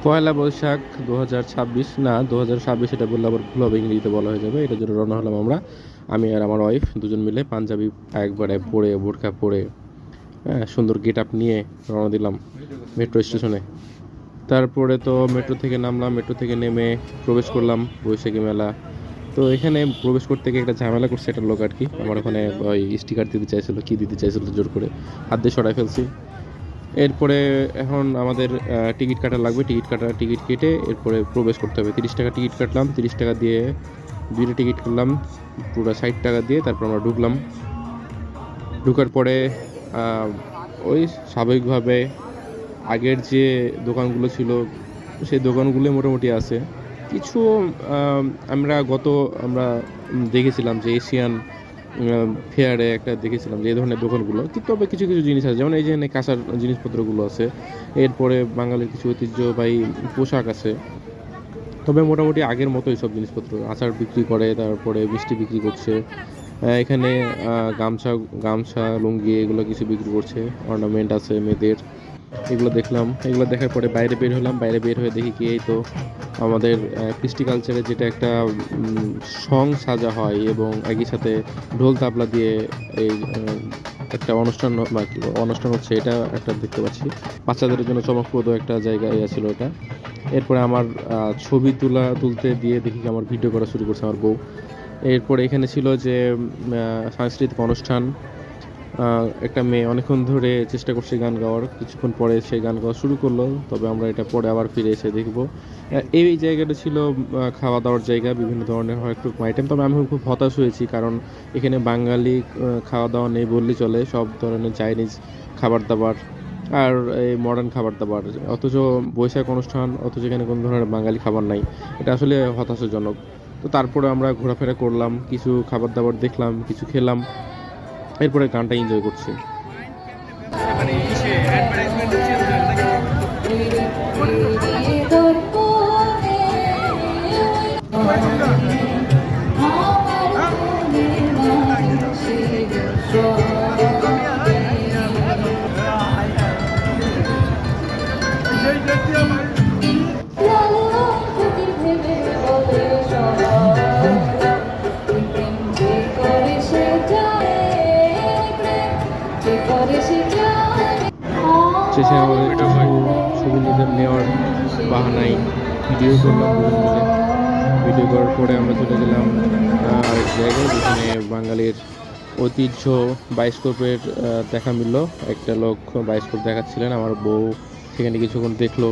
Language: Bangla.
পয়লা বৈশাখ 2026 না 2026, এটা বললে আবার ভুল হবে, ইংরেজিতে বলা হয়ে যাবে। এটার জন্য রওনা হলাম আমরা, আমি আর আমার ওয়াইফ দুজন মিলে পাঞ্জাবি একবারে পরে, বোরকা পরে, হ্যাঁ, সুন্দর গেট আপ নিয়ে রওনা দিলাম মেট্রো স্টেশনে। তারপরে তো মেট্রো থেকে নামলাম, মেট্রো থেকে নেমে প্রবেশ করলাম বৈশাখী মেলা। তো এখানে প্রবেশ করতে গিয়ে একটা ঝামেলা করছে একটা লোক আর কি, আমার ওখানে ওই স্টিকার দিতে চাইছিল, কি দিতে চাইছিল, জোর করে হাত দিয়ে সরাই ফেলছি। এরপরে এখন আমাদের টিকিট কাটা লাগবে, টিকিট কেটে এরপরে প্রবেশ করতে হবে। 30 টাকা টিকিট কাটলাম, 30 টাকা দিয়ে দুইটা টিকিট করলাম, পুরো 60 টাকা দিয়ে তারপর আমরা ঢুকলাম। ঢুকার পরে ওই স্বাভাবিকভাবে আগের যে দোকানগুলো ছিল সেই দোকানগুলো মোটামুটি আছে। কিছু আমরা দেখেছিলাম যে এশিয়ান ফেয়ারে একটা দেখেছিলাম যে এই ধরনের দোকানগুলো, কিন্তু তবে কিছু কিছু জিনিস আছে, যেমন এই যে এখানে কাঁসার জিনিসপত্রগুলো আছে। এরপরে বাঙালির কিছু ঐতিহ্যবাহী পোশাক আছে। তবে মোটামুটি আগের মতোই সব জিনিসপত্র, আচার বিক্রি করে, তারপরে মিষ্টি বিক্রি করছে। এখানে গামছা গামছা লুঙ্গি এগুলো কিছু বিক্রি করছে, অর্নামেন্ট আছে মেয়েদের, এগুলো দেখলাম। এগুলো দেখার পরে বাইরে বের হলাম, বাইরে বের হয়ে দেখি কি এই তো আমাদের কৃষ্টি কালচারে যেটা একটা সং সাজা হয় এবং একই সাথে ঢোল তাবলা দিয়ে এই একটা অনুষ্ঠান বা কি অনুষ্ঠান হচ্ছে, এটা একটা দেখতে পাচ্ছি। বাচ্চাদের জন্য চমকপ্রদ একটা জায়গা ছিল এটা। এরপরে আমার ছবি তুলতে দিয়ে দেখি কি আমার ভিডিও করা শুরু করছে আমার বউ। এরপরে এখানে ছিল যে সাংস্কৃতিক অনুষ্ঠান। একটা মেয়ে অনেকক্ষণ ধরে চেষ্টা করছে গান গাওয়ার, কিছুক্ষণ পরে সে গান গাওয়া শুরু করলো, তবে আমরা এটা পরে আবার ফিরে এসে দেখবো। এই জায়গাটা ছিল খাওয়া দাওয়ার জায়গা, বিভিন্ন ধরনের হরেক রকম আইটেম। তবে আমি খুব হতাশ হয়েছি, কারণ এখানে বাঙালি খাওয়া দাওয়া নেই বললেই চলে, সব ধরনের চাইনিজ খাবার দাবার আর এই মডার্ন খাবার দাবার, অথচ বৈশাখ অনুষ্ঠান, অথচ এখানে কোনো ধরনের বাঙালি খাবার নাই। এটা আসলে হতাশাজনক। তো তারপরে আমরা ঘোরাফেরা করলাম, কিছু খাবার দাবার দেখলাম, কিছু খেলাম, এরপরে গানটা এনজয় করছি। শেষে আমাদের কিছু ছবি নেওয়ার বাহানায় ভিডিও করলাম দুজন মিলে। ভিডিও করার পরে আমরা চলে গেলাম আরেক জায়গায়, যেখানে বাঙালির ঐতিহ্য বায়োস্কোপের দেখা মিললো। একটা লোক বায়োস্কোপ দেখাচ্ছিলেন, আমার বউ সেখানে কিছুক্ষণ দেখলো।